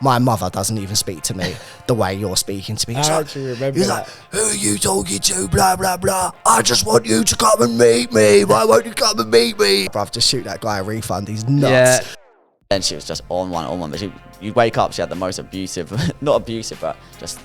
My mother doesn't even speak to me the way you're speaking to me. I actually remember he's that. like, who are you talking to? Blah, blah, blah. I just want you to come and meet me. Why won't you come and meet me? Bruv, just shoot that guy a refund. He's nuts. Yeah. And she was just on one. But you'd wake up, she had the most abusive, not abusive, but just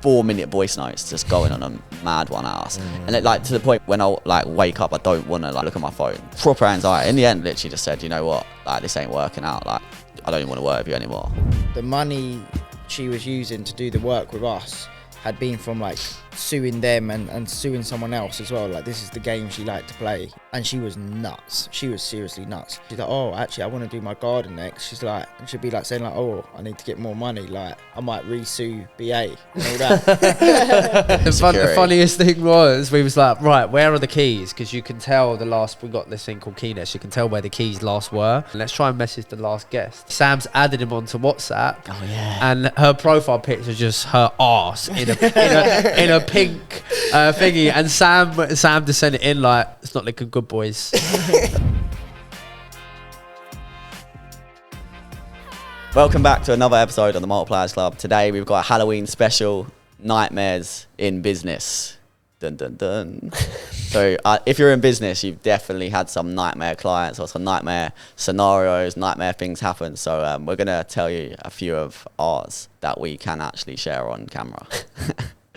4-minute voice notes just going on a mad one at us. And it, like, to the point when I like wake up, I don't want to like look at my phone. Proper anxiety. In the end, literally just said, you know what, like this ain't working out. Like I don't even want to work with you anymore. The money she was using to do the work with us had been from like suing them and suing someone else as well. Like, this is the game she liked to play. And she was nuts. She was seriously nuts. She's like, oh, actually, I want to do my garden next. She's like, and she'd be like saying like, oh, I need to get more money. Like, I might re-sue BA and all that. The funniest thing was, we was like, right, where are the keys? Because you can tell we got this thing called keyness. You can tell where the keys last were. Let's try and message the last guest. Sam's added him onto WhatsApp. Oh yeah. And her profile picture is just her arse in a pink thingy. And Sam just sent it in like, it's not looking good, boys. Welcome back to another episode of the Multipliers Club. Today we've got a Halloween special, Nightmares in Business. Dun dun dun. So if you're in business, you've definitely had some nightmare clients or some nightmare scenarios, nightmare things happen. So we're going to tell you a few of ours that we can actually share on camera.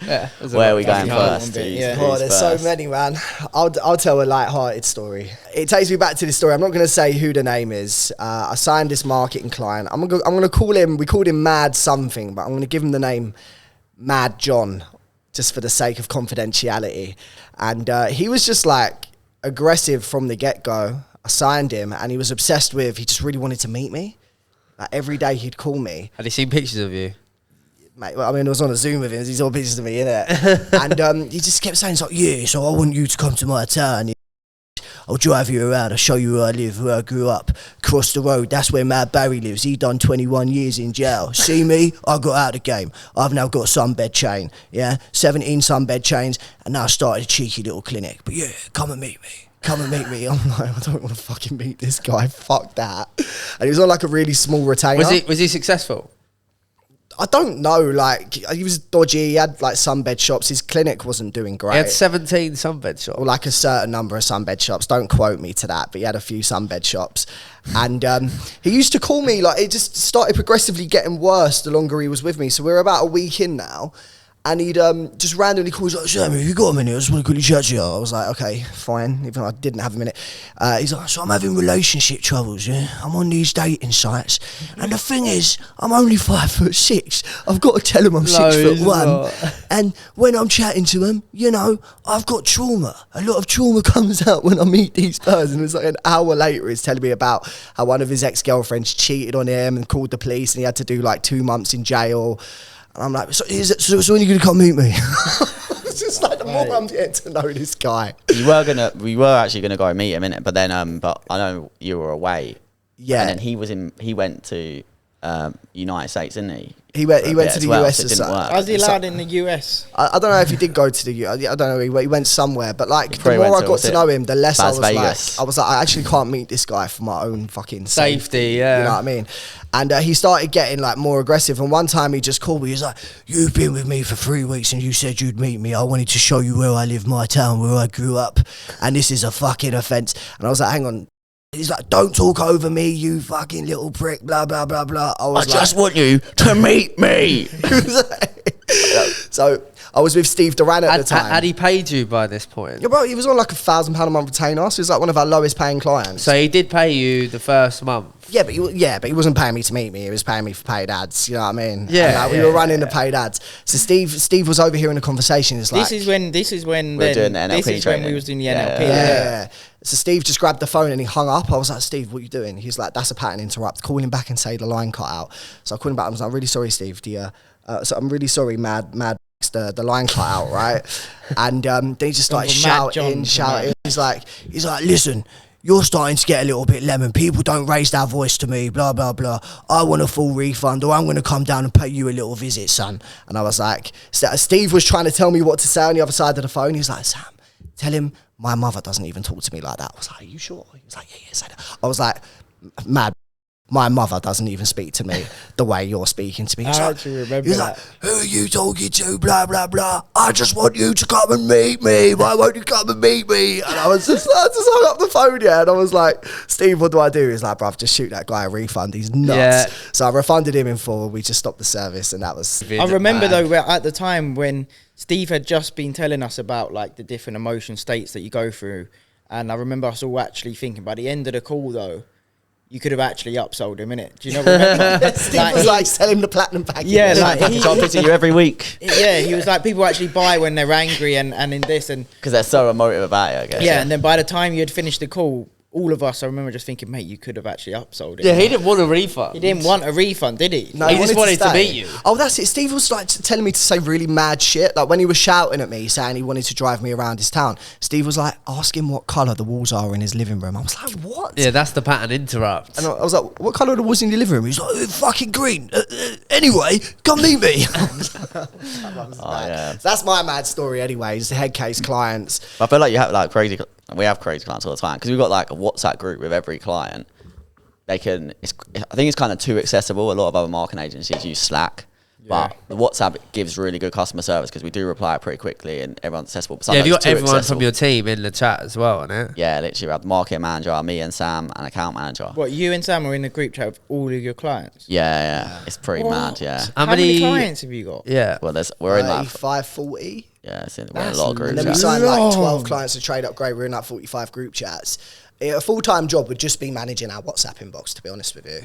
Yeah, where are we going first? Oh, there's so many, man. I'll tell a light-hearted story. It takes me back to this story. I'm not going to say who the name is. I signed this marketing client. I'm gonna call him. We called him Mad something, but I'm going to give him the name Mad John, just for the sake of confidentiality. And he was just like aggressive from the get-go. I signed him, and he was obsessed with. He just really wanted to meet me. Like every day he'd call me. Had he seen pictures of you? Mate, well, I mean, I was on a Zoom with him. He's all pictures of me, innit? And he just kept saying, it's like, yeah, so I want you to come to my town. I'll drive you around. I'll show you where I live, where I grew up. Across the road, that's where Mad Barry lives. He done 21 years in jail. See me? I got out of the game. I've now got a sunbed chain, yeah? 17 sunbed chains, and now I started a cheeky little clinic. But yeah, come and meet me. Come and meet me. I'm like, I don't want to fucking meet this guy. Fuck that. And he was on like a really small retainer. Was he successful? I don't know, like, he was dodgy, he had, like, sunbed shops, his clinic wasn't doing great. He had 17 sunbed shops. Or, like, a certain number of sunbed shops, don't quote me to that, but he had a few sunbed shops. And he used to call me, like, it just started progressively getting worse the longer he was with me, so we're about a week in now. And he'd just randomly call, he's like, Sam, have you got a minute? I just want to quickly chat to you. I was like, okay, fine, even though I didn't have a minute. He's like, so I'm having relationship troubles, yeah? I'm on these dating sites. And the thing is, I'm only 5'6". I've got to tell him I'm 6'1". And when I'm chatting to him, you know, I've got trauma. A lot of trauma comes out when I meet these guys. And it's like an hour later, he's telling me about how one of his ex-girlfriends cheated on him and called the police and he had to do like 2 months in jail. And I'm like, so when are you going to come meet me? It's just like the more I'm getting to know this guy. We were actually gonna go meet him, innit? But then, but I know you were away. Yeah. And then he went to United States, didn't he? He went to the US. It didn't work. Was he allowed in the US? I don't know if he did go to the US. I don't know. He went somewhere. But like, the more I got to know him, the less I was like, I actually can't meet this guy for my own fucking safety. Yeah. You know what I mean? And he started getting like more aggressive. And one time he just called me. He was like, you've been with me for 3 weeks and you said you'd meet me. I wanted to show you where I live, my town, where I grew up. And this is a fucking offence. And I was like, hang on. He's like, don't talk over me, you fucking little prick, blah, blah, blah, blah. I just want you to meet me. So I was with Steve Duran at the time. Had he paid you by this point? Yeah, bro, he was on like £1,000 a month retainer, so he was like one of our lowest paying clients. So he did pay you the first month? Yeah, but he wasn't paying me to meet me. He was paying me for paid ads. You know what I mean? Yeah. And, we were running the paid ads. So Steve was overhearing the conversation. It's like, This is when we're doing the NLP this is training. when we was doing the Yeah. NLP. Yeah. So Steve just grabbed the phone and he hung up. I was like, Steve, what are you doing? He's like, that's a pattern interrupt. Call him back and say the line cut out. So I called him back. I was like, I'm really sorry, Steve. So I'm really sorry, Mad. The line cut out, right? And then he just started shouting. He's like, listen, you're starting to get a little bit lemon. People don't raise their voice to me, blah, blah, blah. I want a full refund or I'm going to come down and pay you a little visit, son. And I was like, Steve was trying to tell me what to say on the other side of the phone. He's like, Sam, tell him my mother doesn't even talk to me like that. I was like, are you sure? He was like, yeah, say that. I was like, Mad, My mother doesn't even speak to me the way you're speaking to me. He's like, actually remember he's that. like, who are you talking to? Blah, blah, blah. I just want you to come and meet me. Why won't you come and meet me? And I just hung up the phone, and I was like, Steve, what do I do? He's like, bruv, just shoot that guy a refund. He's nuts. Yeah. So I refunded him in full. We just stopped the service, and that was... I remember though, at the time when Steve had just been telling us about like the different emotion states that you go through, and I remember us all actually thinking by the end of the call though, you could have actually upsold him, innit? Do you know what I mean? Steve was like, sell him the platinum package. Yeah, like he, I'll picture you every week yeah, he was like, people actually buy when they're angry and in this and because they're so emotive about it, I guess. yeah, and then by the time you had finished the call, all of us, I remember just thinking, mate, you could have actually upsold it. Yeah, he didn't want a refund. He didn't want a refund, did he? No, He just wanted to stay. meet you. Oh, that's it. Steve was like telling me to say really mad shit. Like when he was shouting at me, saying he wanted to drive me around his town, Steve was like, ask him what colour the walls are in his living room. I was like, what? Yeah, that's the pattern interrupt. And I was like, what colour are the walls in your living room? He's like, fucking green. Anyway, come meet me. Yeah. That's my mad story anyways. The head case clients. I feel like you have like crazy. We have crazy clients all the time because we've got like a WhatsApp group with every client. They can. I think it's kind of too accessible. A lot of other marketing agencies use Slack, but the WhatsApp gives really good customer service because we do reply pretty quickly and everyone's accessible. But Yeah, have you sometimes got it's too everyone accessible. from your team in the chat as well, innit? Yeah, literally, we have the marketing manager, me and Sam, and account manager. What, you and Sam are in the group chat with all of your clients? Yeah, it's pretty mad. Yeah. How How many many clients have you got? Yeah. Well, we're in like 35, 40. we're in a lot of groups. And then we Yeah. signed like 12 clients to trade upgrade. We're in like 45 group chats. A full-time job would just be managing our WhatsApp inbox, to be honest with you.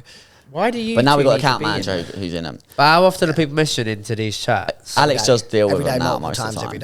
Why do you? But now we've two got need to account be in manager there? who's in them. But how often are people missing into these chats? Alex does deal with Every day, them now multiple most of times the time. every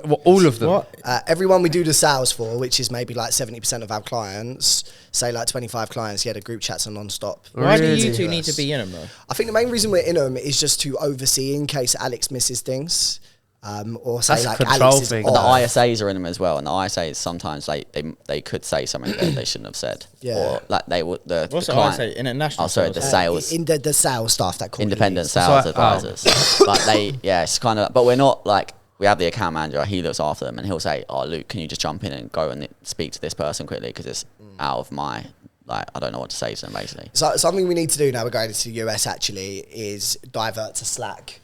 day. Well, all of them. What? Everyone we do the sales for, which is maybe like 70% of our clients, say like 25 clients, yeah, the group chats are non-stop. Why do you Really? two need to be in them though? I think the main reason we're in them is just to oversee in case Alex misses things. Or say That's a like control Alex is thing. But the off. ISAs are in them as well, and the ISAs sometimes they could say something that they shouldn't have said. Yeah. Or like they would What's the the client. ISA? International Oh, sorry, sales, the right? sales In the sales staff that call independent leads. sales That's right. advisors. But it's kind of. But we're not like we have the account manager. He looks after them, and he'll say, "Oh, Luke, can you just jump in and go and speak to this person quickly because it's out of my like I don't know what to say to them basically." So something we need to do now we're going into the US actually is divert to Slack,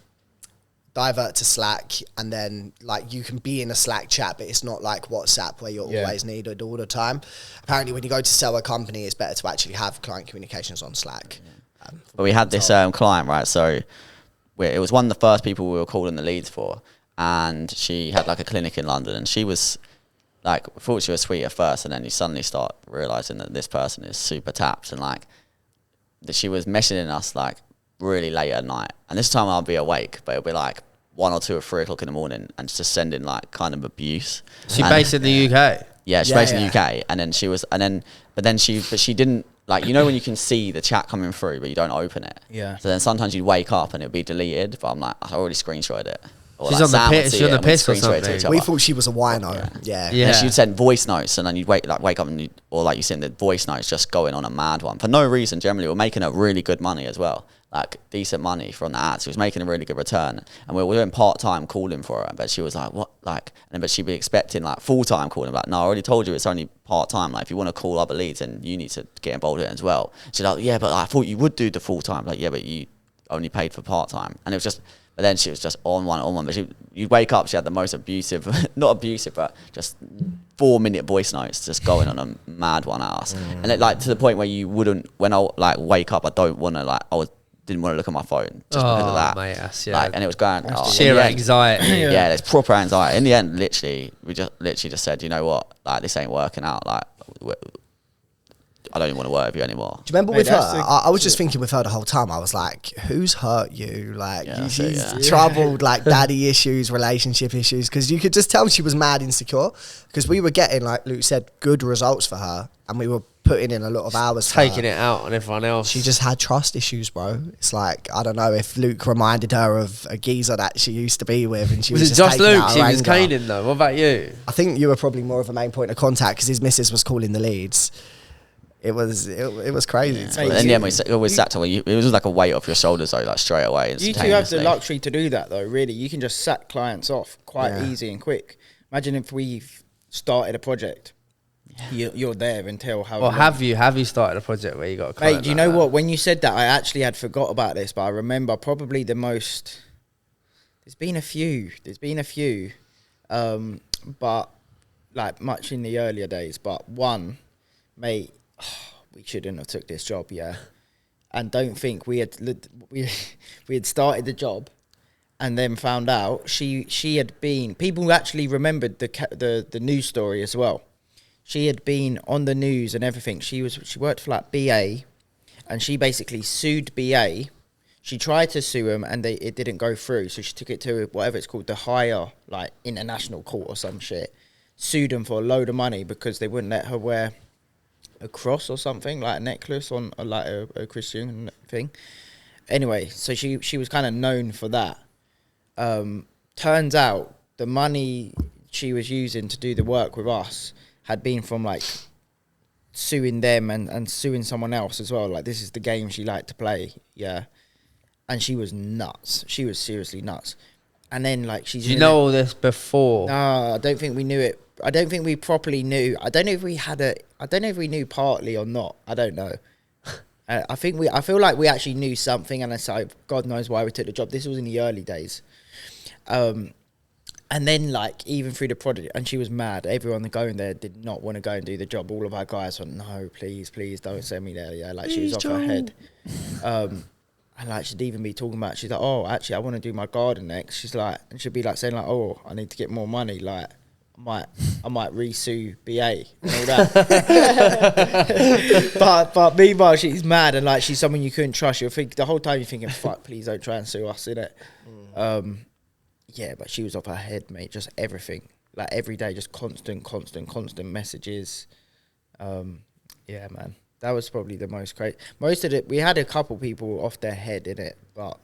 and then like you can be in a Slack chat, but it's not like WhatsApp where you're always needed all the time. Apparently when you go to sell a company, it's better to actually have client communications on Slack. But we had this client, right? So it was one of the first people we were calling the leads for, and she had like a clinic in London, and she was like, I thought she was sweet at first, and then you suddenly start realizing that this person is super tapped, and like that she was messaging us like really late at night, and this time I'll be awake, but it'll be like 1 or 2 or 3 o'clock in the morning, and just sending like kind of abuse. She And- based in the UK. Yeah, she's Yeah, based in the yeah. UK, and then she didn't like, you know when you can see the chat coming through but you don't open it. Yeah. So then sometimes you'd wake up and it'd be deleted, but I'm like, I already screenshotted it. Or She's like on the Sam would piss- see she's on it the and we'd piss or screenshot it to something. each other. We thought she was a wino. Yeah. Yeah. And she'd send voice notes, and then you'd wake up and or like you send the voice notes just going on a mad one for no reason. Generally, we're making her really good money as well, like decent money from the ads. She was making a really good return, and we were doing part time calling for her. But she was like, "What?" Like, but she'd be expecting like full time calling. Like, no, I already told you it's only part time. Like, if you want to call other leads, then you need to get involved in it as well. She's like, "Yeah, but I thought you would do the full time." Like, yeah, but you only paid for part time, and it was just. But then she was just on one. But you'd wake up, she had the most abusive, not abusive, but just 4-minute voice notes just going on a mad one at us. And it, like to the point where you wouldn't, when I like wake up, I don't want to like, didn't want to look at my phone just because of that. Mate, that's, Like, and it was going, sheer in the end- anxiety. Yeah, there's proper anxiety. In the end, we just said, you know what, like this ain't working out. Like, I don't even want to work with you anymore. Do you remember Mate, with her? that's the- I was just thinking with her the whole time. I was like, who's hurt you? Like, Yeah, she's that's it, troubled, like daddy issues, relationship issues. Because you could just tell she was mad insecure. Because we were getting, like Luke said, good results for her. And we were putting in a lot of hours for Taking her. it out on everyone else. She just had trust issues, bro. It's like, I don't know if Luke reminded her of a geezer that she used to be with. And she was, was it just taking Luke out she her was anger. caning though? What about you? I think you were probably more of a main point of contact because his missus was calling the leads. It was crazy. Yeah. to But be in honest. the end, we always sat to it was like a weight off your shoulders though, like straight away. You two have the instantaneously. luxury to do that though, really. You can just sack clients off quite Yeah. easy and quick. Imagine if we started a project. you're there until how. Well, have you started a project where you got a client? Mate, do you know what? When you said that, I actually had forgot about this, but I remember probably the most. There's been a few, but like much in the earlier days. But one, mate, we shouldn't have took this job, yeah. And don't think we had started the job, and then found out she had been. People actually remembered the news story as well. She had been on the news and everything. She worked for like BA, and she basically sued BA. She tried to sue them, and it didn't go through. So she took it to whatever it's called, the higher like international court or some shit. Sued them for a load of money because they wouldn't let her wear a cross or something, like a necklace on like a Christian thing. Anyway, so she was kind of known for that. Turns out the money she was using to do the work with us had been from like suing them and suing someone else as well. Like, this is the game she liked to play, yeah. And she was nuts. She was seriously nuts. And then like she's. Did you know all this before? No, I don't think we knew it. I don't think we properly knew. I don't know if we knew partly or not. I don't know. I feel like we actually knew something, and it's like, God knows why we took the job. This was in the early days. And then, like, even through the project, and she was mad. Everyone going there did not want to go and do the job. All of our guys went, no, please, don't send me there. Yeah, like, she was off her head. And, like, she'd even be talking about, she's like, oh, actually, I want to do my garden next. She's like, and she'd be, like, saying, like, oh, I need to get more money. Like, I might re-sue BA and all that. but meanwhile, she's mad, and, like, she's someone you couldn't trust. You'll think, the whole time you're thinking, fuck, please don't try and sue us, innit? Yeah, but she was off her head, mate. Just everything, like every day, just constant messages. Yeah, man, that was probably the most crazy. Most of it, we had a couple people off their head in it, but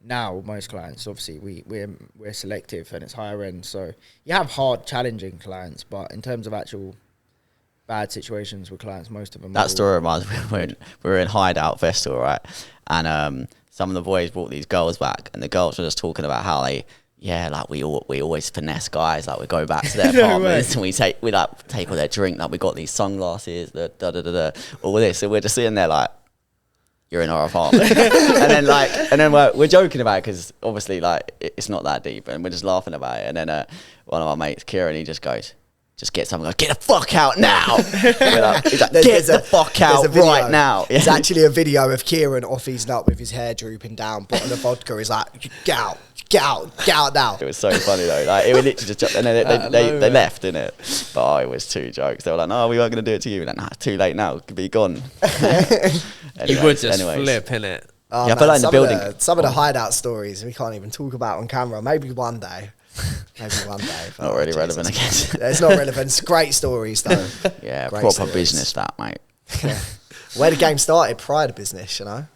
now most clients, obviously, we're selective and it's higher end. So you have hard, challenging clients, but in terms of actual bad situations with clients, most of them. That story reminds me when we were in Hideout Festival, right? And some of the boys brought these girls back, and the girls were just talking about how they. Yeah, like we always finesse guys. Like we go back to their apartments and we take all their drink. Like we got these sunglasses, all this. And we're just sitting there like, you're in our apartment. and then we're joking about it because obviously like it's not that deep, and we're just laughing about it. And then one of our mates, Kieran, he just goes, just get someone, get the fuck out now. He's like, get the fuck out right now. There's actually a video of Kieran off his nut with his hair drooping down, bottle of vodka. He's like, get out now. It was so funny though. Like it was literally just, and then they left, innit? But it was two jokes. They were like, no, we weren't going to do it to you. Like, nah, it's too late now. It could be gone. You would just flip, innit? Oh, yeah, I feel like in the building. Some of the hideout stories we can't even talk about on camera. Maybe one day. Not really relevant, I guess. It's not relevant. It's great stories, though. Yeah, great proper stories. business, that, mate. Yeah. Where the game started, prior to business, you know?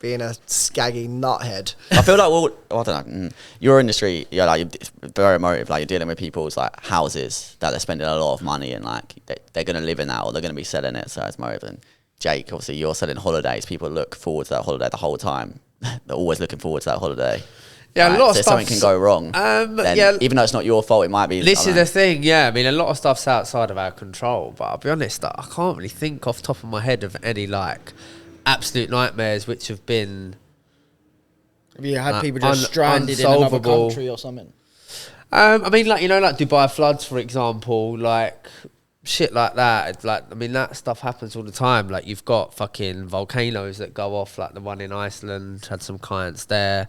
Being a scaggy nuthead. I feel like, I don't know, your industry, you're very emotive. Like, you're dealing with people's, like, houses that they're spending a lot of money in, like, they're going to live in that or they're going to be selling it, so it's emotive. And Jake, obviously, you're selling holidays. People look forward to that holiday the whole time. They're always looking forward to that holiday. Yeah, right? a lot of so stuff. Something can go wrong. Even though it's not your fault, it might be. This is the thing, yeah. I mean, a lot of stuff's outside of our control, but I'll be honest, I can't really think off the top of my head of any like absolute nightmares which have been. Have you had people just stranded in another country or something? I mean, like, you know, like Dubai floods, for example, like shit like that. Like, I mean, that stuff happens all the time. Like, you've got fucking volcanoes that go off, like the one in Iceland. Had some clients there.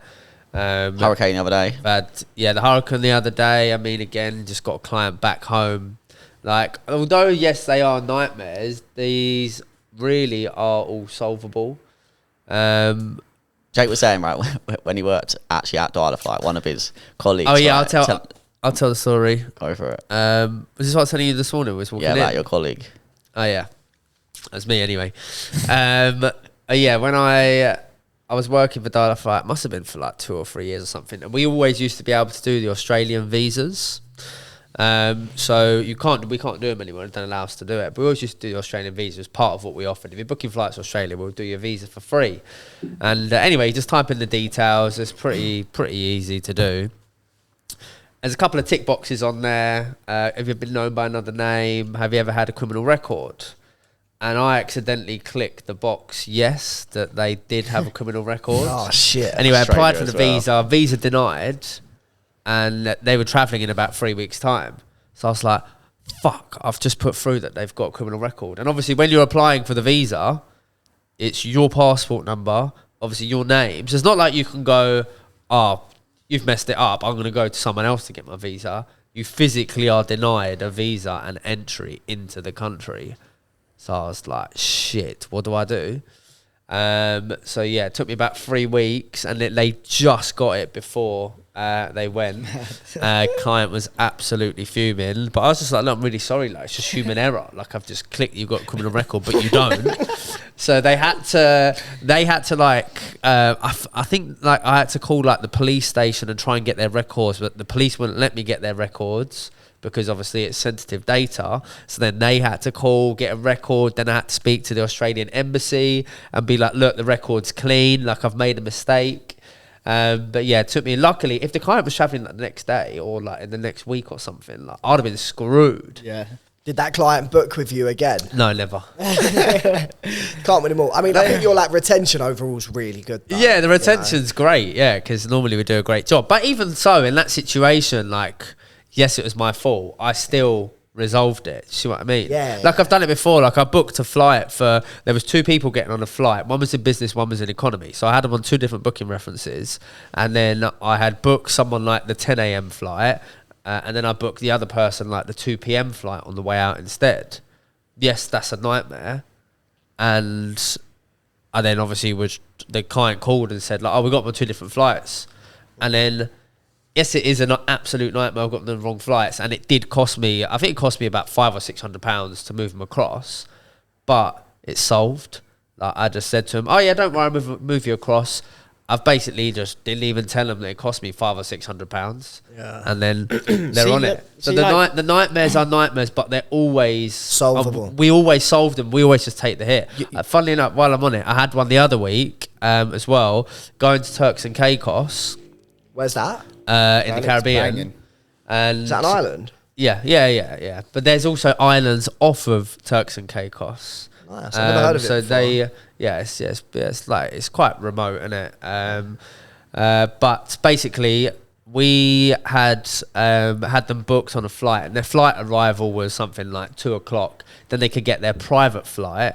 Hurricane the other day. The hurricane the other day. I mean, again, just got a client back home. Like, although yes, they are nightmares, these really are all solvable. Jake was saying, right, when he worked actually at Dialify, one of his colleagues. Oh yeah, right, I'll tell the story. Go for it. Was this what I was telling you this morning? Was walking about in? your colleague. Oh yeah, that's me anyway. Yeah, when I was working for Dialify, it must have been for like 2 or 3 years or something, and we always used to be able to do the Australian visas. So we can't do them anymore. They don't allow us to do it. But we always used to do the Australian visa as part of what we offered. If you're booking flights to Australia, we'll do your visa for free. And anyway, just type in the details. It's pretty easy to do. there's a couple of tick boxes on there. Have you been known by another name? Have you ever had a criminal record? And I accidentally clicked the box yes, that they did have a criminal record. Oh, shit. Anyway, I applied for Stranger the as well. visa denied, and they were travelling in about 3 weeks' time. So I was like, fuck, I've just put through that they've got a criminal record. And obviously when you're applying for the visa, it's your passport number, obviously your name. So it's not like you can go, oh, you've messed it up, I'm going to go to someone else to get my visa. You physically are denied a visa and entry into the country. So I was like, shit, what do I do? So yeah, it took me about 3 weeks, and they just got it before they went. Client was absolutely fuming, but I was just like, look, I'm really sorry, like, it's just human error. Like, I've just clicked, you've got a criminal record, but you don't. So they had to like, I think like I had to call like the police station and try and get their records, but the police wouldn't let me get their records, because obviously it's sensitive data. So then they had to call, get a record. Then I had to speak to the Australian embassy and be like, look, the record's clean. Like, I've made a mistake. But yeah, it took me, luckily, if the client was traveling like the next day or like in the next week or something, like, I'd have been screwed. Yeah. Did that client book with you again? No, never. Can't win them all. I mean, I think your like retention overall is really good, though, Yeah, the retention's great. Yeah, because normally we do a great job. But even so, in that situation, like, yes, it was my fault, I still resolved it. You see what I mean? Yeah. Like, I've done it before. Like, I booked a flight for, there was 2 people getting on a flight. One was in business, one was in economy. So I had them on 2 different booking references. And then I had booked someone like the 10 a.m. flight. And then I booked the other person like the 2 p.m. flight on the way out instead. Yes, that's a nightmare. And I then obviously the client called and said like, oh, we got them on 2 different flights. And then, yes, it is an absolute nightmare. I've got them on the wrong flights, and it did cost me, I think it cost me about £500 or £600 to move them across, but it's solved. Like, I just said to him, oh yeah, don't worry, I'll move you across. I've basically just didn't even tell them that it cost me £500 or £600. Yeah. And then they're See, on it. So see, the like- the nightmares are nightmares, but they're always Solvable. we always solve them. We always just take the hit. Funnily enough, while I'm on it, I had one the other week as well, going to Turks and Caicos. Where's that? In That the looks Caribbean. banging. And Is that an island? yeah. But there's also islands off of Turks and Caicos. Nice. I've never heard of it So before. it's like, it's quite remote, isn't it? But basically, we had them booked on a flight, and their flight arrival was something like 2:00. Then they could get their private flight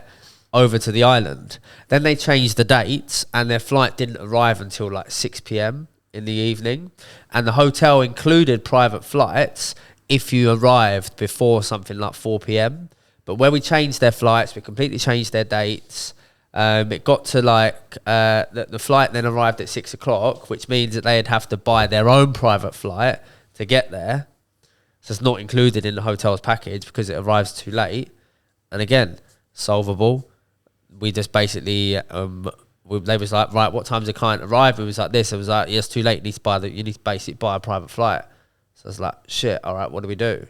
over to the island. Then they changed the dates, and their flight didn't arrive until like 6 p.m. in the evening, and the hotel included private flights if you arrived before something like 4 p.m. But when we changed their flights, we completely changed their dates. It got to like the flight then arrived at 6:00, which means that they'd have to buy their own private flight to get there. So it's not included in the hotel's package because it arrives too late. And again, solvable. We just basically they was like, right, what time's the client arrive? It was like this. It was like, yes, too late. You need to basically buy a private flight. So I was like, shit. All right, what do we do?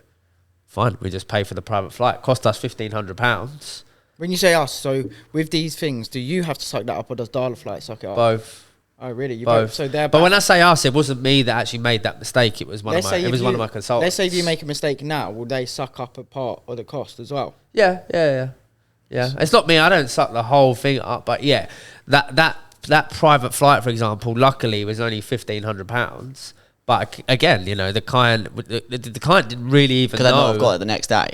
Fine, we just pay for the private flight. Cost us £1,500. When you say us, so with these things, do you have to suck that up, or does Dial-A-Flight suck it up? Both. Oh, really? You Both. So they're but when I say us, it wasn't me that actually made that mistake. It was one of my consultants. Let's say if you make a mistake now, will they suck up a part of the cost as well? Yeah. It's not me. I don't suck the whole thing up, but yeah, that private flight, for example, luckily was only £1,500. But again, you know, the client didn't really even Could know. they not have got it the next day?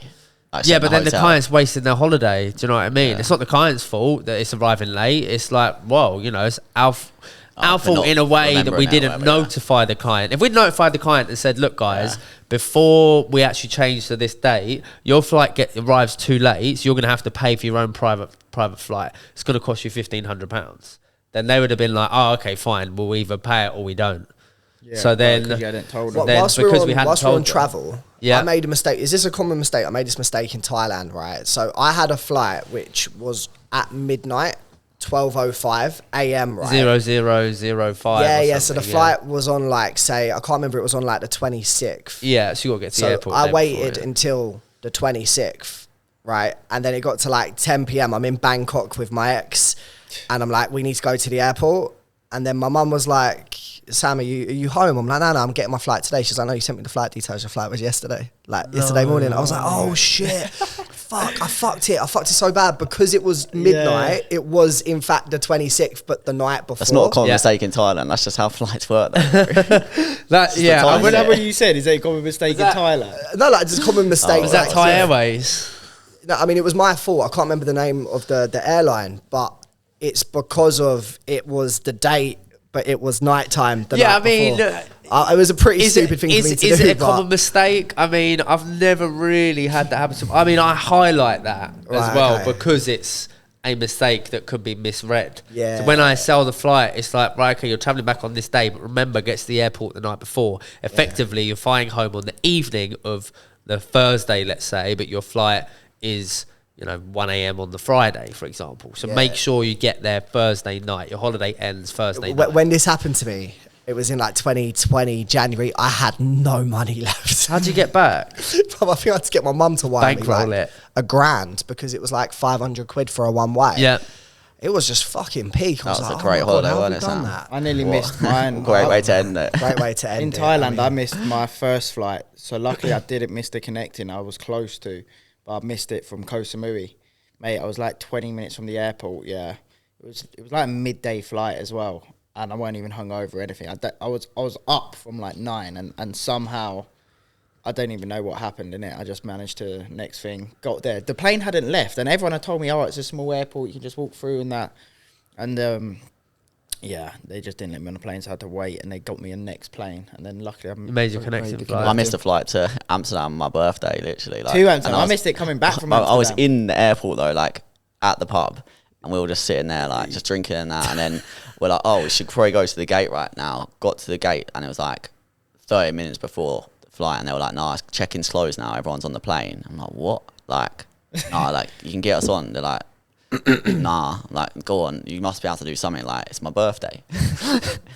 Like, Yeah, sent but then the hotel? client's wasting their holiday. Do you know what I mean? Yeah. It's not the client's fault that it's arriving late. It's like, well, you know, it's our for fault not in a way that we remembering it or didn't whatever, yeah. notify the client. If we'd notified the client and said, look, guys, before we actually change to this date, your flight arrives too late, so you're going to have to pay for your own private flight. It's going to cost you £1,500. Then they would have been like, oh, okay, fine. We'll either pay it or we don't. Yeah, So then- because you hadn't told Well, them. then whilst because we're we on, hadn't whilst we're told on them. travel, Yeah. I made a mistake. Is this a common mistake? I made this mistake in Thailand, right? So I had a flight which was at midnight, 12:05 a.m., right? 0005. Yeah. or So the something, flight was on like, say, I can't remember, it was on like the 26th. Yeah, so you got to get to the So airport. I the day waited before, yeah. until the 26th, right? And then it got to like 10 p.m. I'm in Bangkok with my ex, and I'm like, we need to go to the airport. And then my mum was like, Sam, are you home? I'm like, no, I'm getting my flight today. She's like, no, you sent me the flight details. Your flight was yesterday. Like, yesterday morning. I was like, oh, shit. Fuck, I fucked it so bad because it was midnight. It was, in fact, the 26th, but the night before. That's not a common mistake in Thailand. That's just how flights work. Was that what you said? Is that a common mistake in Thailand? No, like, just common mistake. Was that Thai Airways? No, I mean, it was my fault. I can't remember the name of the airline, but it's because of it was the date, but it was nighttime. Night before. It was a pretty stupid thing for me to do. Is it a common mistake? I mean, I've never really had that happen to me. I mean, I highlight that as well because it's a mistake that could be misread. Yeah. So when I sell the flight, it's like, right, okay, you're travelling back on this day, but remember, get to the airport the night before. Effectively, you're flying home on the evening of the Thursday, let's say, but your flight is 1 a.m. on the Friday, for example. So make sure you get there Thursday night. Your holiday ends Thursday night. When this happened to me, it was in like 2020, January. I had no money left. How'd you get back? I think I had to get my mum to wire me Bankroll like it. £1,000 because it was like 500 quid for a one-way. Yeah. It was just fucking peak. That was a great holiday, wasn't it, Sam? that? I nearly missed mine. Great way to end it. Great way to end In it. Thailand, I missed my first flight. So luckily I didn't miss the connecting. I was close to, but I missed it from Koh Samui. Mate, I was like 20 minutes from the airport, yeah. It was like a midday flight as well. And I weren't even hungover or anything. I was up from like 9 and somehow, I don't even know what happened in it. I just managed to, next thing, got there. The plane hadn't left and everyone had told me, oh, it's a small airport, you can just walk through and that. And they just didn't let me on the plane, so I had to wait and they got me a next plane. And then luckily You made your connection flight. I missed a flight to Amsterdam on my birthday, literally. To Amsterdam. I missed it coming back from Amsterdam. I was in the airport though, like at the pub, and we were just sitting there, like just drinking and that. And then we're like, oh, we should probably go to the gate right now. Got to the gate, and it was like 30 minutes before the flight, and they were like, no, check-in's closed now. Everyone's on the plane. I'm like, what? Like, no, like you can get us on. They're like, nah, like go on, you must be able to do something, like it's my birthday.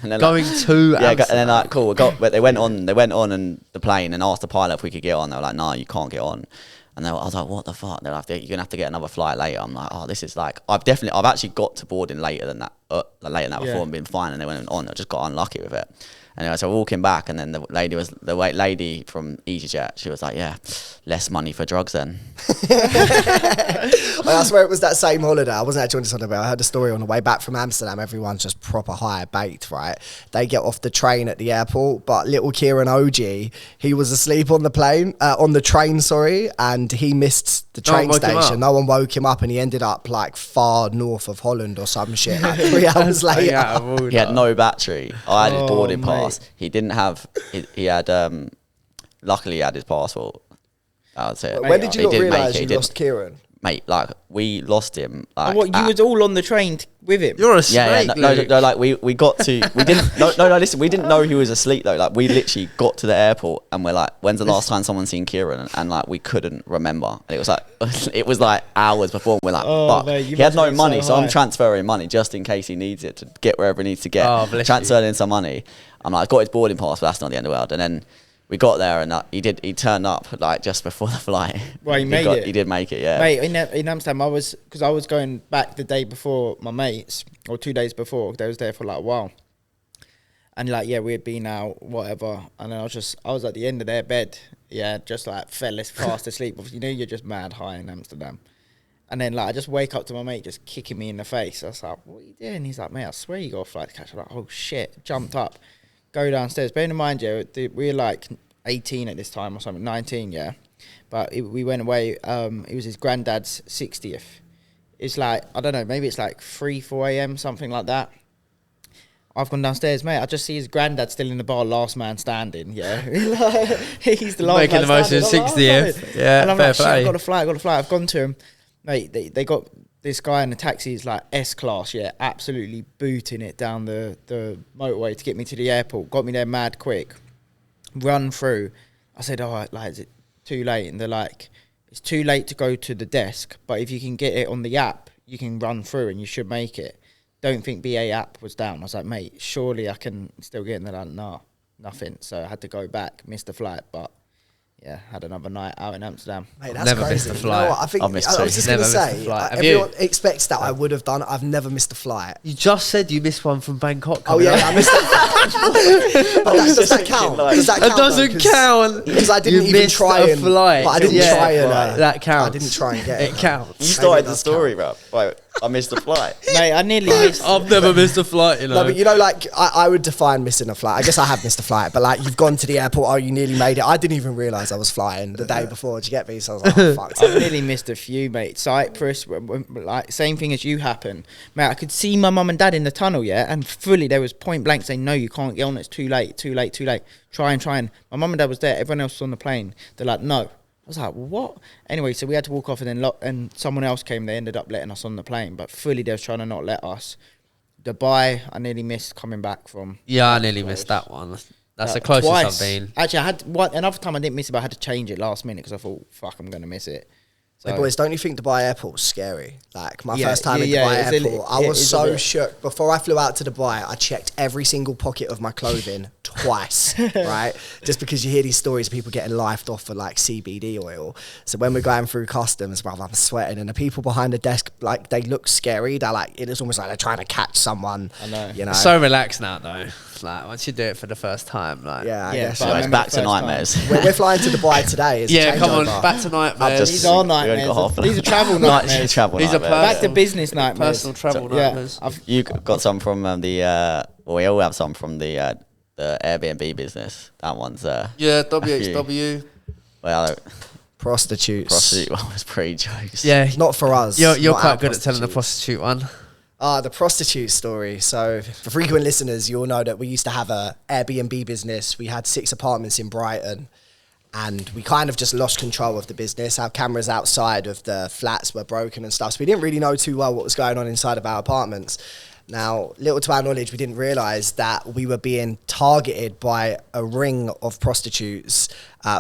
And then Going to and then like cool, but they went on in the plane and asked the pilot if we could get on. They were like, no, you can't get on. And I was like, what the fuck? They're like, you're gonna have to get another flight later. I'm like, oh, this is like, I've actually got to boarding later than that before and been fine, and they went on. I just got unlucky with it. Anyway, so walking back, and then the lady from EasyJet, she was like, yeah, less money for drugs then. I swear it was that same holiday. I wasn't actually on this holiday, but I heard a story on the way back from Amsterdam. Everyone's just proper high baked, right? They get off the train at the airport, but little Kieran OG, he was asleep on the train, and he missed the train station. No one woke him up, and he ended up like far north of Holland or some shit, like 3 hours later. He had no battery. I had his boarding pass. mate. He didn't have. He had. Luckily, he had his passport. That was it. When did you not realise you didn't- lost Kieran? Mate, like we lost him. Like, And what, you was all on the train with him? You're a snake. no, like we got to, we didn't, no, listen, we didn't know he was asleep though. Like we literally got to the airport and we're like, when's the last time someone seen Kieran? And like we couldn't remember. And it was like hours before. And we're like, fuck. Mate, he had no must be money, so I'm high. transferring money just in case he needs it to get wherever he needs to get. Oh, bless Transferred in some money. I'm like, I got his boarding pass, but that's not the end of the world. And then we got there and he turned up like just before the flight. Well, he made it. He did make it, yeah. Mate, in Amsterdam, I was going back the day before my mates, or 2 days before. They was there for like a while, and like we had been out, whatever. And then I was at the end of their bed, just like fell fast asleep. Obviously, you're just mad high in Amsterdam. And then like I just wake up to my mate just kicking me in the face. I was like, "What are you doing?" He's like, "Mate, I swear you got a flight to catch." I'm like, "Oh shit!" Jumped up, go downstairs. Bearing in mind, we were like 18 at this time or something, 19, yeah. But we went away. It was his granddad's 60th. It's like, I don't know, maybe it's like 3, 4 a.m., something like that. I've gone downstairs, mate. I just see his granddad still in the bar, last man standing, yeah. He's the last Making man the most of his standing. 60th. Yeah, and I'm fair like, shit, play. I've got a flight. I've gone to him. Mate, they got this guy in the taxi, is like S-Class, yeah, absolutely booting it down the motorway to get me to the airport. Got me there mad quick. Run through. I said, oh, like, is it too late? And they're like, it's too late to go to the desk, but if you can get it on the app, you can run through and you should make it. Don't think BA app was down. I was like, mate, surely I can still get in. They're like, nah, nothing. So I had to go back, missed the flight, but yeah, had another night out in Amsterdam. Mate, that's Never crazy. missed a You know flight. what? I think I've missed I was two. just going to Never missed a say, flight. Have everyone expects that I would have done. I've never missed a flight. You just said you missed one from Bangkok. Oh yeah, I missed that. But does that count? Does that It count? doesn't count. Because I didn't You even missed try a and flight. But I didn't Yeah, try and right. That counts. I didn't try and get it. It counts. You started the does story, bro. Right, I missed the flight. Mate, I nearly missed. I've never missed a flight, you know. No, but you know, like I would define missing a flight. I guess I have missed a flight, but like you've gone to the airport, oh, you nearly made it. I didn't even realise I was flying the day before. Do you get me? So I was like, oh, fuck. I nearly missed a few, mate. Cyprus, like same thing as you happened, mate. I could see my mum and dad in the tunnel, yeah, and fully there was point blank saying, "No, you can't get on. It's too late, too late, too late." Try and try and. My mum and dad was there. Everyone else was on the plane. They're like, "No." I was like, what? Anyway, so we had to walk off, and then and someone else came. They ended up letting us on the plane, but fully they was trying to not let us. Dubai, I nearly missed coming back from. Yeah, I nearly missed that one. That's the closest twice. I've been. Actually, I had one another time I didn't miss it, but I had to change it last minute because I thought, fuck, I'm gonna miss it. So, Hey boys, don't you think Dubai airport was scary? Like my Yeah, first time in yeah, Dubai it's a airport, li- I it was is a so bit. shook. Before I flew out to Dubai, I checked every single pocket of my clothing twice, right? Just because you hear these stories of people getting lifed off for like CBD oil. So when we're going through customs, bro, I'm sweating, and the people behind the desk, like they look scary. They're like, it is almost like they're trying to catch someone. I know. You know. It's so relaxed now, though. Like once you do it for the first time, like yeah, I Yeah, guess. but So. I It's remember back the to first time. nightmares. We're flying to Dubai today. It's a yeah, come on, changeover. back to nightmares. just- These are we only got nightmares. half an These hour. are travel Night- nightmares. travel These are nightmares. Back to business nightmares. Personal travel Yeah, nightmares. You got some from well, we all have some from the Airbnb business. That one's Yeah, WHW. well, Prostitutes. prostitute one was pretty jokes. Yeah, Not for us. you're not quite our good at telling the prostitutes. prostitute one. The prostitute story. So for frequent listeners, you all know that we used to have a Airbnb business. We had 6 apartments in Brighton, and we kind of just lost control of the business. Our cameras outside of the flats were broken and stuff, so we didn't really know too well what was going on inside of our apartments. Now, little to our knowledge, we didn't realise that we were being targeted by a ring of prostitutes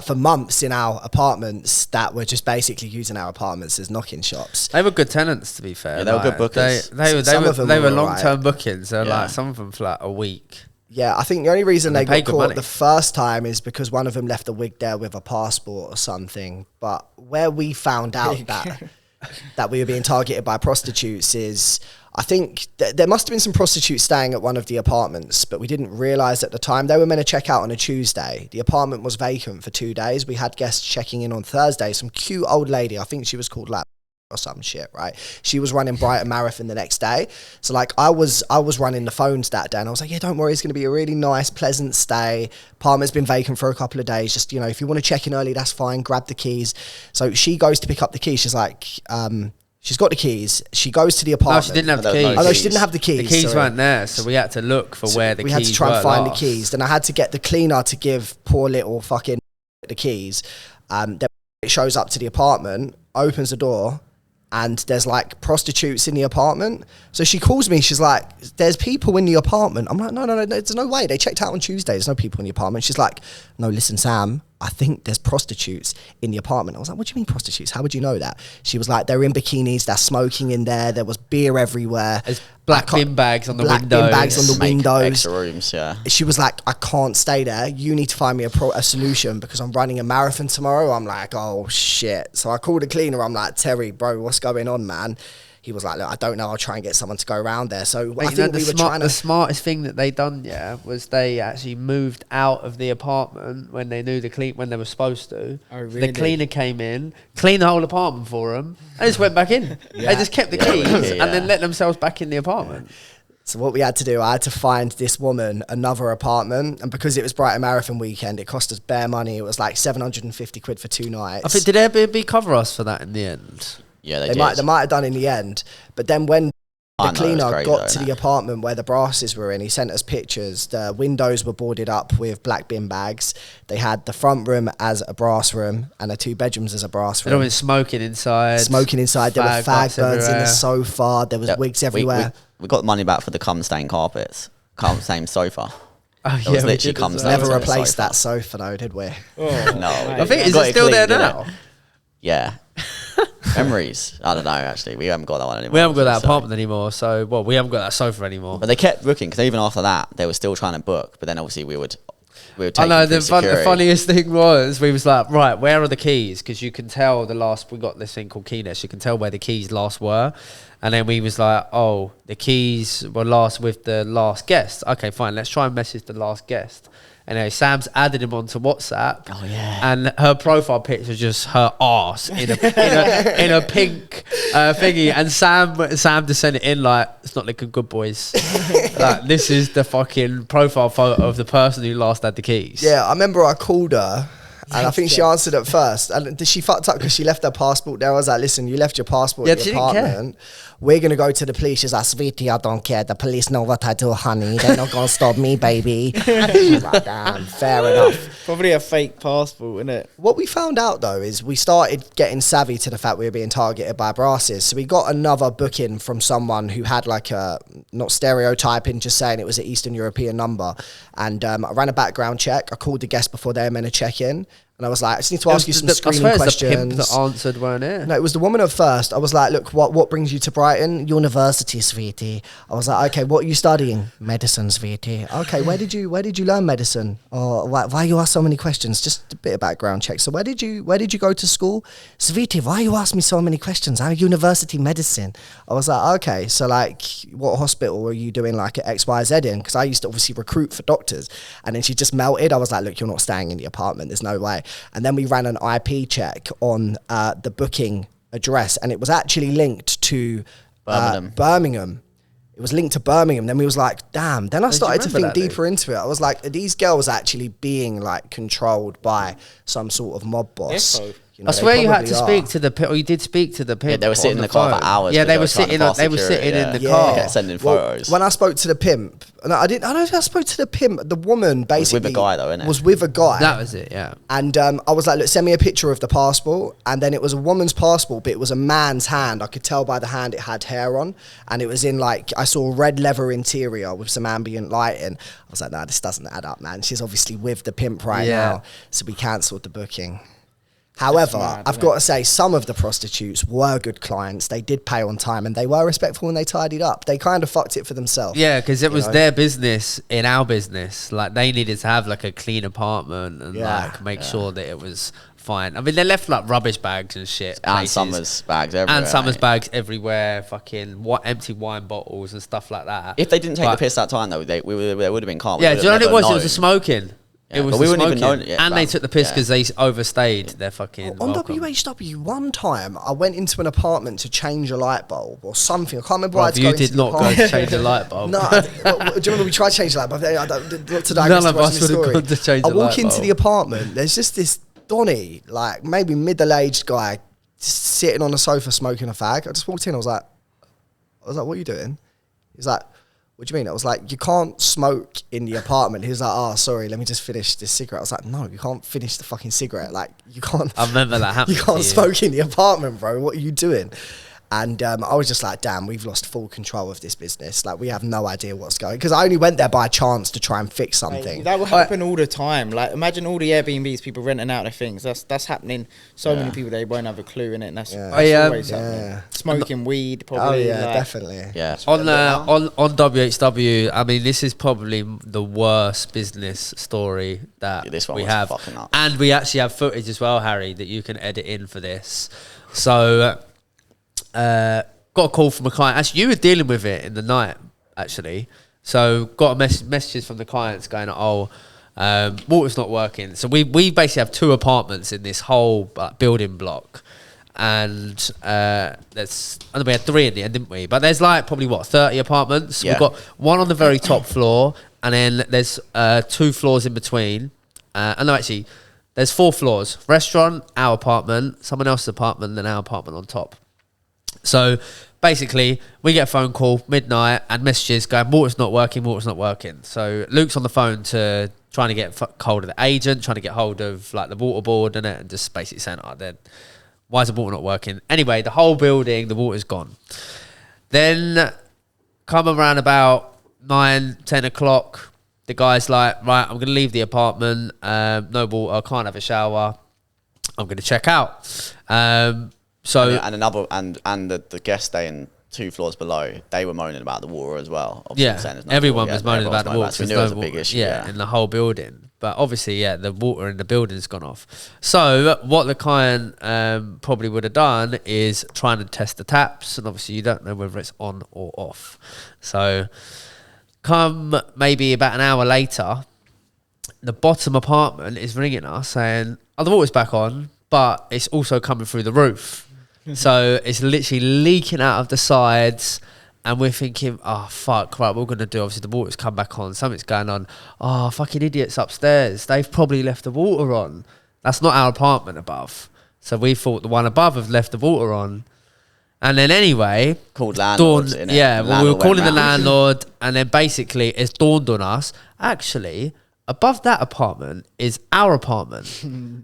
for months in our apartments that were just basically using our apartments as knock-in shops. They were good tenants, to be fair. Yeah, they were good bookers. Some of them They were were long-term alright. bookings. So Yeah. like some of them for like a week. Yeah, I think the only reason And they they paid got good caught money. the first time is because one of them left a wig there with a passport or something. But where we found out that we were being targeted by prostitutes is, I think there must have been some prostitutes staying at one of the apartments, but we didn't realise at the time. They were meant to check out on a Tuesday. The apartment was vacant for 2 days. We had guests checking in on Thursday. Some cute old lady, I think she was called like or some shit, right? She was running Brighton Marathon the next day. So like I was running the phones that day, and I was like, yeah, don't worry, it's going to be a really nice, pleasant stay. Apartment's been vacant for a couple of days. Just, you know, if you want to check in early, that's fine. Grab the keys. So she goes to pick up the keys. She's like, she's got the keys. She goes to the No, apartment. she didn't have the No, no keys. Oh, no, keys. she didn't have the keys. The keys sorry. weren't there, so we had to look for where the we keys were. had to try and find last. the keys. Then I had to get the cleaner to give poor little fucking the keys. Then it shows up to the apartment, opens the door, and there's like prostitutes in the apartment. So she calls me. She's like, "There's people in the apartment." I'm like, "No, there's no way. They checked out on Tuesday. There's no people in the apartment." She's like, "No, listen, Sam. I think there's prostitutes in the apartment." I was like, "What do you mean prostitutes? How would you know that?" She was like, "They're in bikinis. They're smoking in there. There was beer everywhere. There's black bin bags on the black windows. bin bags on the Make windows." extra rooms, yeah. She was like, "I can't stay there. You need to find me a solution because I'm running a marathon tomorrow." I'm like, "Oh shit." So I called a cleaner. I'm like, "Terry, bro, what's going on, man?" He was like, "Look, I don't know. I'll try and get someone to go around there." So But I you know, think we were trying the to. smartest thing that they done, was they actually moved out of the apartment when they knew when they were supposed to. Oh, really? The cleaner came in, cleaned the whole apartment for them, and just went back in. They just kept the keys Yeah. and then let themselves back in the apartment. So what we had to do, I had to find this woman another apartment, and because it was Brighton Marathon weekend, it cost us bare money. It was like 750 quid for 2 nights. I think did Airbnb cover us for that in the end? Yeah, they did. might have done in the end, but then when I the know, cleaner it's crazy got though, to innit? the apartment where the brasses were in, he sent us pictures. The windows were boarded up with black bin bags. They had the front room as a brass room and the 2 bedrooms as a brass They'd all room. been smoking inside. Smoking inside. There were fag fag butts burns in the everywhere. sofa. There was Yeah, wigs everywhere. We got the money back for the cum stained carpets, cum stained sofa. Oh, was yeah, we literally did comes as down well. to Never the replaced sofa. that sofa though, did we? No, I think, is Got it still there clean, now? didn't it? Yeah. Memories. I don't know, actually. We haven't got that one anymore. We haven't got that so- apartment anymore, so we haven't got that sofa anymore. But they kept booking, because even after that, they were still trying to book. But then obviously we would We were I taking know through the security. funniest thing was we was like, right, where are the keys? Because you can tell we got this thing called keyness. You can tell where the keys last were, and then we was like, oh, the keys were last with the last guest. Okay, fine, let's try and message the last guest. Anyway, Sam's added him onto WhatsApp. Oh, yeah. And her profile picture is just her arse in a pink thingy. And Sam just sent it in like, it's not looking good, boys. Like, this is the fucking profile photo of the person who last had the keys. Yeah, I remember I called her. And I think she answered at first. And she fucked up because she left her passport there. I was like, listen, you left your passport in the apartment. We're going to go to the police. She's like, sweetie, I don't care. The police know what I do, honey. They're not going to stop me, baby. I was like, damn, fair enough. Probably a fake passport, isn't it? What we found out, though, is we started getting savvy to the fact we were being targeted by brasses. So we got another booking from someone who had like a, not stereotyping, just saying it was an Eastern European number. And I ran a background check. I called the guest before they were meant to check in. And I was like, I just need to ask you some screening questions. The pimp that answered, weren't it? No, it was the woman at first. I was like, look, what brings you to Brighton? University, sweetie. I was like, okay, what are you studying? Medicine, sweetie. Okay, where did you learn medicine? Or why you ask so many questions? Just a bit of background check. So where did you go to school? Sweetie, why you ask me so many questions? I'm university medicine. I was like, okay, so like what hospital were you doing like at XYZ in? Because I used to obviously recruit for doctors. And then she just melted. I was like, look, you're not staying in the apartment. There's no way. And then we ran an IP check on the booking address, and it was actually linked to Birmingham. It was linked to Birmingham. Then we was like, damn. Then I started to think deeper into it. I was like, are these girls actually being like controlled by some sort of mob boss? Yes, You know, I swear you had to are. speak to the pimp, or you did speak to the pimp. Yeah, they were sitting in the car for hours. Yeah, they were trying to sitting. pass They were security, sitting in the Yeah. car. Yeah, sending photos. When I spoke to the pimp, no, I didn't. I don't know if I spoke to the pimp. The woman basically with a guy though, innit? was with a guy. That was it. Yeah. And I was like, look, send me a picture of the passport. And then it was a woman's passport, but it was a man's hand. I could tell by the hand it had hair on. And it was in like, I saw a red leather interior with some ambient lighting. I was like, nah, this doesn't add up, man. She's obviously with the pimp right now. So we cancelled the booking. However, I've got to say, some of the prostitutes were good clients. They did pay on time and they were respectful and they tidied up. They kind of fucked it for themselves. Yeah, because it was their business in our business. Like, they needed to have like a clean apartment and like make sure that it was fine. I mean, they left like rubbish bags and shit. And Summers bags everywhere. And Summers bags everywhere. Fucking empty wine bottles and stuff like that. If they didn't take the piss that time though, they would have been calm. Yeah, do you know what it was? It was the smoking. Yeah, it was but we the wouldn't even smoking. know it yet, And they took the piss because they overstayed their fucking On welcome. WHW, one time I went into an apartment to change a light bulb or something. I can't remember why I had to You go into did the not go to apartment. change the light bulb. No, do you remember we tried to change the light bulb? Not to digress None the of rest us the would have story. gone to change I the walk light into bulb. the apartment. There's just this Donny, like maybe middle-aged guy, just sitting on the sofa smoking a fag. I just walked in. I was like, what are you doing? He's like, what do you mean? I was like, you can't smoke in the apartment. He was like, oh, sorry, let me just finish this cigarette. I was like, no, you can't finish the fucking cigarette. Like, you can't. I remember that happening. You can't to smoke in the apartment, bro. What are you doing? And I was just like, damn, we've lost full control of this business. Like, we have no idea what's going. Because I only went there by chance to try and fix something. That will happen all the time. Like, imagine all the Airbnbs, people renting out their things. That's happening. So many people, they won't have a clue in it. And that's always happening. Smoking weed, probably. Oh, yeah, definitely. Yeah. On WHW, I mean, this is probably the worst business story that This one we was have, fucking nuts. and we actually have footage as well, Harry, that you can edit in for this. So, got a call from a client. Actually, you were dealing with it in the night, actually. So, got a messages from the clients going, water's not working. So we basically have 2 apartments in this whole building block. And we had 3 in the end, didn't we? But there's like probably 30 apartments. Yeah. We've got one on the very top floor, and then there's 2 floors in between. No, actually, there's 4 floors: restaurant, our apartment, someone else's apartment, then our apartment on top. So basically, we get a phone call midnight and messages going, water's not working. So Luke's on the phone to trying to get hold of the agent, trying to get hold of like the water board and just basically saying, then why is the water not working? Anyway, the whole building, the water's gone. Then come around about 9-10 o'clock, the guy's like, right, I'm going to leave the apartment. No water, I can't have a shower. I'm going to check out. So the guest staying 2 floors below, they were moaning about the water as well. Obviously saying there's no everyone water. was moaning about the water. So we knew it was a big issue. In the whole building. But obviously, yeah, the water in the building's gone off. So what the client probably would have done is trying to test the taps, and obviously you don't know whether it's on or off. So come maybe about an hour later, the bottom apartment is ringing us saying, oh, the water's back on, but it's also coming through the roof. So it's literally leaking out of the sides. And we're thinking, oh, fuck, right, what we're going to do, obviously the water's come back on, something's going on. Oh, fucking idiots upstairs. They've probably left the water on. That's not our apartment above. So we thought the one above had left the water on. And then anyway... Called landlords, innit? Yeah, well, we were calling the landlord, and then basically it's dawned on us, actually, above that apartment is our apartment.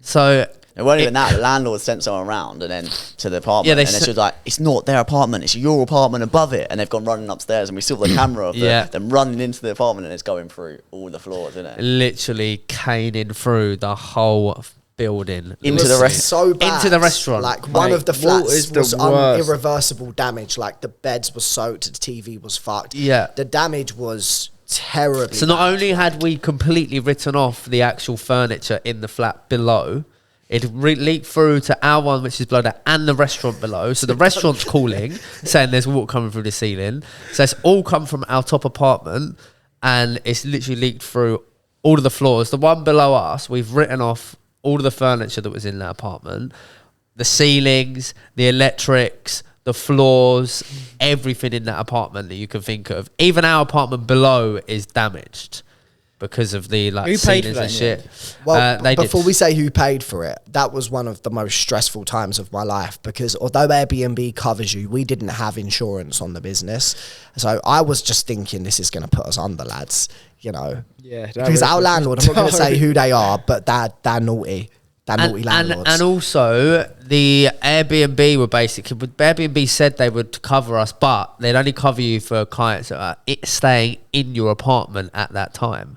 So... It wasn't even that. The landlord sent someone around and then to the apartment, and then she was like, "It's not their apartment. It's your apartment above it." And they've gone running upstairs, and we saw the camera of them running into the apartment, and it's going through all the floors, isn't it? Literally caning through the whole building into the so bad. Into the restaurant. Like one of the flats was irreversible damage. Like the beds were soaked, the TV was fucked. Yeah, the damage was terribly. So not only had we completely written off the actual furniture in the flat below, it leaked through to our one, which is below that, and the restaurant below. So the restaurant's calling, saying there's water coming through the ceiling. So it's all come from our top apartment, and it's literally leaked through all of the floors. The one below us, we've written off all of the furniture that was in that apartment, the ceilings, the electrics, the floors, everything in that apartment that you can think of. Even our apartment below is damaged because of the Who paid ceilings for and that shit. Well, they before did. we say who paid for it, that was one of the most stressful times of my life, because although Airbnb covers you, we didn't have insurance on the business. So I was just thinking, this is going to put us under, lads, you know. Yeah. Because our landlord, I'm not going to say who they are, but they're naughty. They're naughty landlords. And also, the Airbnb were basically... Airbnb said they would cover us, but they'd only cover you for clients that are staying in your apartment at that time.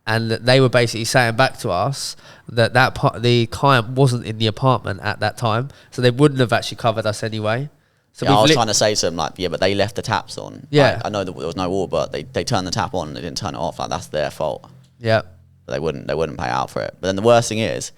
And they were basically saying back to us that the client wasn't in the apartment at that time, so they wouldn't have actually covered us anyway. So I was trying to say to them, like, yeah, but they left the taps on. Yeah. Like, I know that there was no water, but they turned the tap on and they didn't turn it off. Like, that's their fault. Yeah. But they wouldn't pay out for it. But then the worst thing is,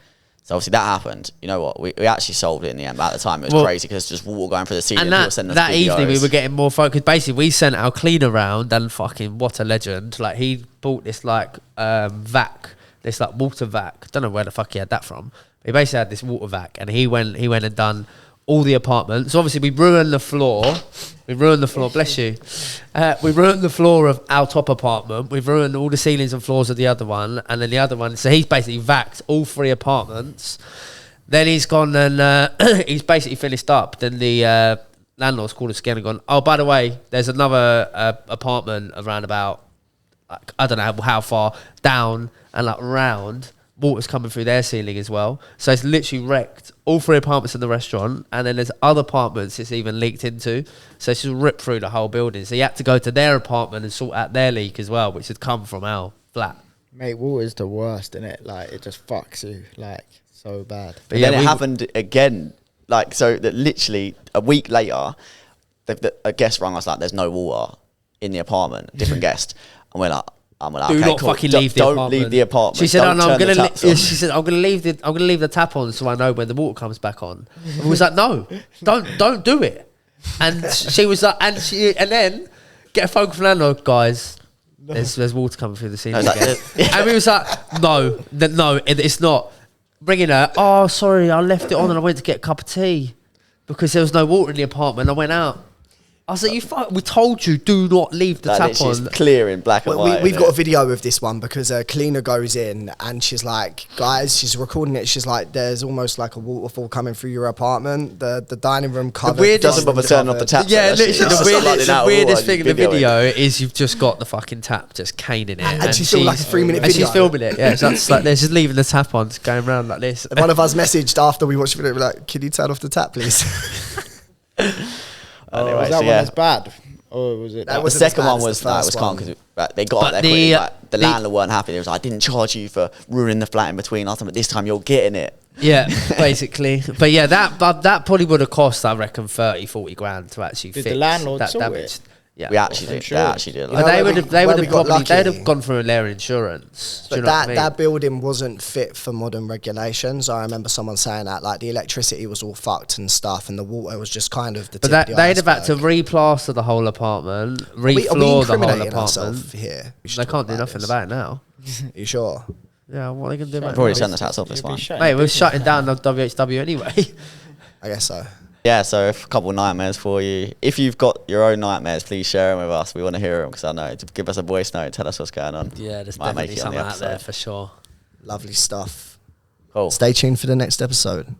so obviously that happened. You know what? We actually solved it in the end. But at the time, it was crazy because it's just water going through the ceiling. And that evening, we were getting more focused. Basically, we sent our cleaner round, and fucking what a legend. Like, he bought this, like, vac, this, like, water vac. Don't know where the fuck he had that from. He basically had this water vac, and he went and done all the apartments. So obviously, we ruined the floor. Bless you. We ruined the floor of our top apartment. We've ruined all the ceilings and floors of the other one. And then the other one, so he's basically vaxed all 3 apartments. Then he's gone and he's basically finished up. Then the landlord's called us again and gone, oh, by the way, there's another apartment around about, like, I don't know how far down and like round. Water's coming through their ceiling as well. So it's literally wrecked all 3 apartments in the restaurant, and then there's other apartments it's even leaked into. So it's just ripped through the whole building. So you had to go to their apartment and sort out their leak as well, which had come from our flat. Mate, water's the worst, innit? Like, it just fucks you, like, so bad. But then it happened again. Like, so that literally a week later, a guest rang us like, there's no water in the apartment, different guest. And we're like, do okay, not cool. Fucking leave the apartment. Don't leave the apartment. She said, "Oh no, I'm gonna." She said, "I'm gonna leave the tap on so I know when the water comes back on." And we was like, "No, don't do it." And she was like, and then get a phone call from the landlord, guys. There's water coming through the ceiling again. And we was like, no, it's not. Bringing her. Oh, sorry, I left it on and I went to get a cup of tea because there was no water in the apartment. I went out. I was like, we told you, do not leave the tap on. It's clear in black and white. We've got a video of this one because a cleaner goes in and she's like, guys, she's recording it. She's like, there's almost like a waterfall coming through your apartment. The dining room covered. Doesn't bother turning off the tap. Yeah, literally, the weirdest thing in the video is you've just got the fucking tap just caning it. And she's filming like a 3-minute video. And she's filming it, yeah. So that's like, they're just leaving the tap on, just going around like this. One of us messaged after we watched the video, we're like, can you turn off the tap, please? Anyway, was that one as bad? Or was it? That the second one was calm because they got there quickly. The landlord weren't happy. They was like, I didn't charge you for ruining the flat in between last time, but this time you're getting it. Yeah, basically. But yeah, that probably would have cost, I reckon, 30-40 grand to actually fix the landlord that saw damage. it? Yeah, We actually do. They sure. actually do. You Like, know, But where they we would have got probably they'd lucky. have gone through their insurance. Do But you know what I mean? that building wasn't fit for modern regulations. I remember someone saying that, like the electricity was all fucked and stuff, and the water was just kind of the. But tip of the they'd have had to iceberg. replaster the whole apartment, Are we refloor the whole incriminating ourselves apartment. here? We should They talk can't do about nothing this. about it now. Are you sure? Yeah, what are they gonna do about I've already it? sent the tax office You'll be one. shutting Mate, we're business shutting down. down the WHW anyway. I guess so. Yeah, so a couple nightmares for you. If you've got your own nightmares, please share them with us. We want to hear them because I know. Give us a voice note. Tell us what's going on. Yeah, there's Might make definitely it on the something out there episode. for sure. Lovely stuff. Cool. Stay tuned for the next episode.